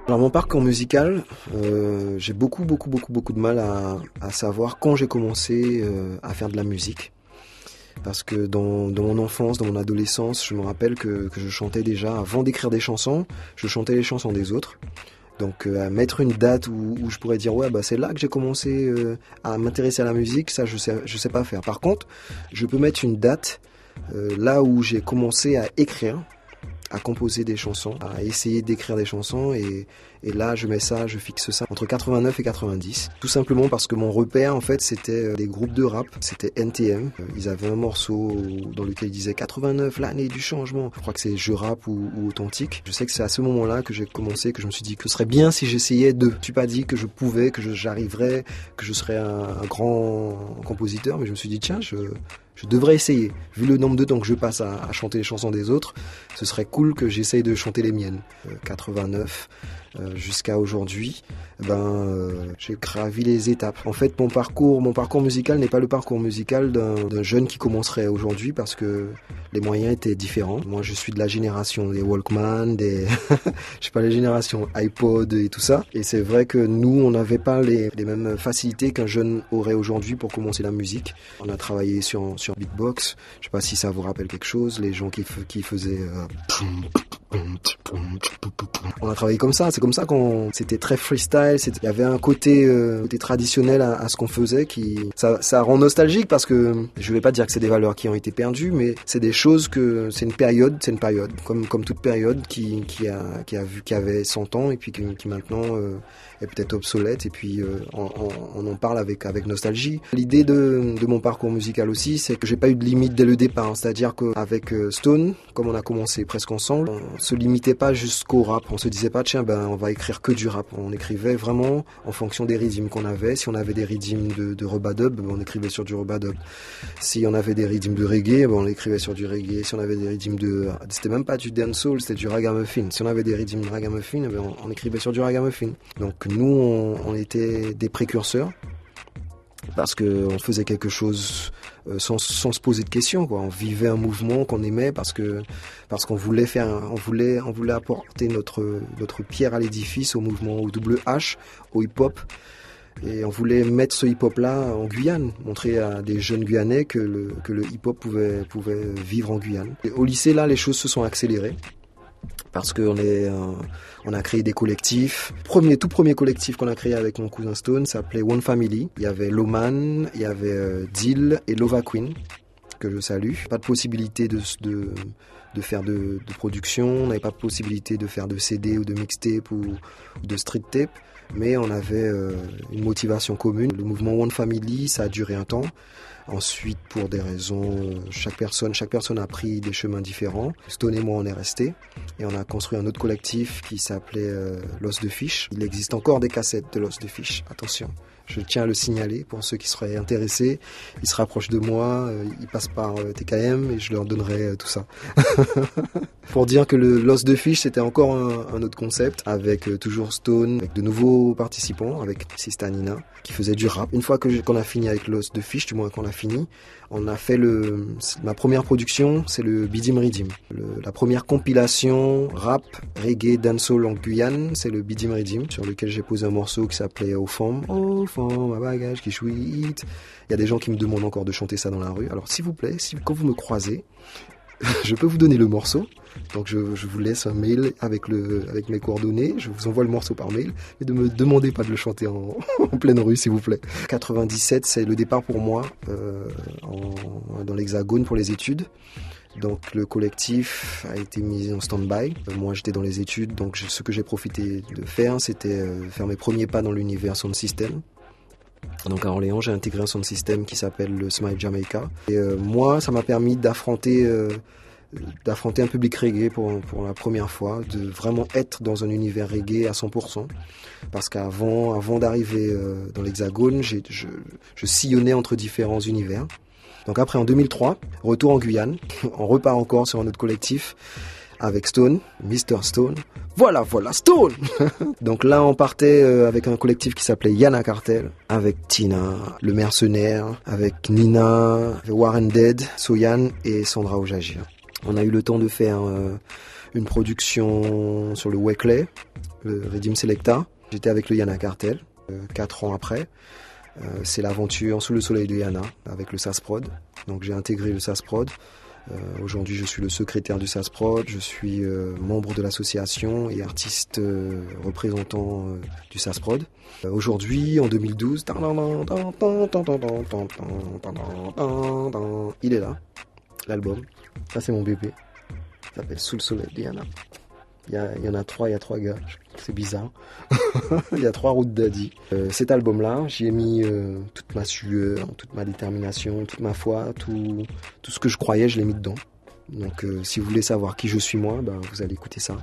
Alors mon parcours musical, j'ai beaucoup de mal à savoir quand j'ai commencé à faire de la musique. Parce que dans mon enfance, dans mon adolescence, je me rappelle que je chantais déjà, avant d'écrire des chansons, je chantais les chansons des autres. Donc à mettre une date où je pourrais dire ouais bah c'est là que j'ai commencé à m'intéresser à la musique, ça je sais pas faire. Par contre, je peux mettre une date là où j'ai commencé à écrire, à composer des chansons, à essayer d'écrire des chansons et là je fixe ça entre 89 et 90. Tout simplement parce que mon repère en fait c'était des groupes de rap, c'était NTM. Ils avaient un morceau dans lequel ils disaient 89, l'année du changement. Je crois que c'est Je Rappe ou Authentique. Je sais que c'est à ce moment-là que j'ai commencé, que je me suis dit que ce serait bien si j'essayais de. Je suis pas dit que je pouvais, j'arriverais, que je serais un grand compositeur, mais je me suis dit tiens je devrais essayer. Vu le nombre de temps que je passe à chanter les chansons des autres, ce serait cool que j'essaye de chanter les miennes. 89 jusqu'à aujourd'hui, j'ai gravi les étapes. En fait, mon parcours musical n'est pas le parcours musical d'un jeune qui commencerait aujourd'hui parce que les moyens étaient différents. Moi, je suis de la génération des Walkman, je sais pas, les générations iPod et tout ça. Et c'est vrai que nous, on n'avait pas les mêmes facilités qu'un jeune aurait aujourd'hui pour commencer la musique. On a travaillé sur beatbox. Je sais pas si ça vous rappelle quelque chose. Les gens qui faisaient on a travaillé comme ça, c'est comme ça c'était très freestyle, il y avait un côté traditionnel à ce qu'on faisait ça rend nostalgique parce que je vais pas dire que c'est des valeurs qui ont été perdues, mais c'est des choses c'est une période comme toute période qui avait 100 ans et puis qui maintenant est peut-être obsolète et puis on en parle avec nostalgie. L'idée de mon parcours musical aussi, c'est que j'ai pas eu de limite dès le départ, c'est-à-dire qu'avec Stone, comme on a commencé presque ensemble, on se limitait pas jusqu'au rap, on se disait pas tiens on va écrire que du rap, on écrivait vraiment en fonction des rythmes qu'on avait. Si on avait des rythmes de rebadub, on écrivait sur du rebadub. Si on avait des rythmes de reggae, on écrivait sur du reggae. Si on avait des rythmes c'était même pas du dancehall, c'était du ragamuffin. Si on avait des rythmes de ragamuffin, on écrivait sur du ragamuffin. Donc nous on était des précurseurs parce qu'on faisait quelque chose sans se poser de questions, quoi. On vivait un mouvement qu'on aimait parce qu'on voulait apporter notre pierre à l'édifice au mouvement au double H, au hip-hop. Et on voulait mettre ce hip-hop-là en Guyane, montrer à des jeunes Guyanais que le hip-hop pouvait vivre en Guyane. Et au lycée, là, les choses se sont accélérées. Parce qu'on a créé des collectifs. Tout premier collectif qu'on a créé avec mon cousin Stone s'appelait One Family. Il y avait Loman, il y avait Dill et Lova Queen, que je salue. Pas de possibilité de faire de production, on n'avait pas de possibilité de faire de CD ou de mixtape ou de street tape, mais on avait une motivation commune. Le mouvement One Family, ça a duré un temps. Ensuite, pour des raisons, chaque personne a pris des chemins différents. Stone et moi, on est restés. Et on a construit un autre collectif qui s'appelait L'Os de Fiche. Il existe encore des cassettes de L'Os de Fiche. Attention, je tiens à le signaler pour ceux qui seraient intéressés. Ils se rapprochent de moi, ils passent par TKM et je leur donnerai tout ça. Pour dire que L'Os de Fiche, c'était encore un autre concept avec toujours Stone, avec de nouveaux participants, avec Sista Nina, qui faisait du rap. Une fois qu'on a fini avec L'Os de Fiche, du moins qu'on a fini, on a fait ma première production, c'est le Bidim Ridim. La première compilation rap, reggae, dancehall en Guyane, c'est le Bidim Ridim, sur lequel j'ai posé un morceau qui s'appelait Au fond, ma bagage qui chouite. Il y a des gens qui me demandent encore de chanter ça dans la rue. Alors s'il vous plaît, quand vous me croisez, je peux vous donner le morceau. Donc je vous laisse un mail avec mes coordonnées, je vous envoie le morceau par mail, et ne me demandez pas de le chanter en pleine rue s'il vous plaît. 97, c'est le départ pour moi dans l'Hexagone pour les études. Donc le collectif a été mis en stand-by. Moi j'étais dans les études, donc ce que j'ai profité de faire, c'était faire mes premiers pas dans l'univers sound system. Donc à Orléans, j'ai intégré un sound system qui s'appelle le Smile Jamaica. Et moi, ça m'a permis d'affronter un public reggae pour la première fois, de vraiment être dans un univers reggae à 100%. Parce qu'avant d'arriver dans l'Hexagone, je sillonnais entre différents univers. Donc après, en 2003, retour en Guyane, on repart encore sur un autre collectif avec Stone, Mr. Stone. Voilà Stone. Donc là, on partait avec un collectif qui s'appelait Yana Cartel, avec Tina, le mercenaire, avec Nina, Warren Dead, Soyan et Sandra Ojagir. On a eu le temps de faire une production sur le Wekley, le Redim Selecta. J'étais avec le Yana Cartel, 4 ans après. C'est l'aventure sous le soleil de Yana, avec le SAS-Prod. Donc j'ai intégré le SAS-Prod. Aujourd'hui, je suis le secrétaire du SAS-Prod, je suis membre de l'association et artiste représentant du SAS-Prod. Aujourd'hui, en 2012, il est là, l'album. Ça, c'est mon bébé. Ça s'appelle Sous le soleil de Yana. Il y en a 3, il y a 3 gars. C'est bizarre. Il y a 3 routes d'Adi. Cet album-là, j'y ai mis toute ma sueur, toute ma détermination, toute ma foi, tout ce que je croyais, je l'ai mis dedans. Donc si vous voulez savoir qui je suis moi, vous allez écouter ça.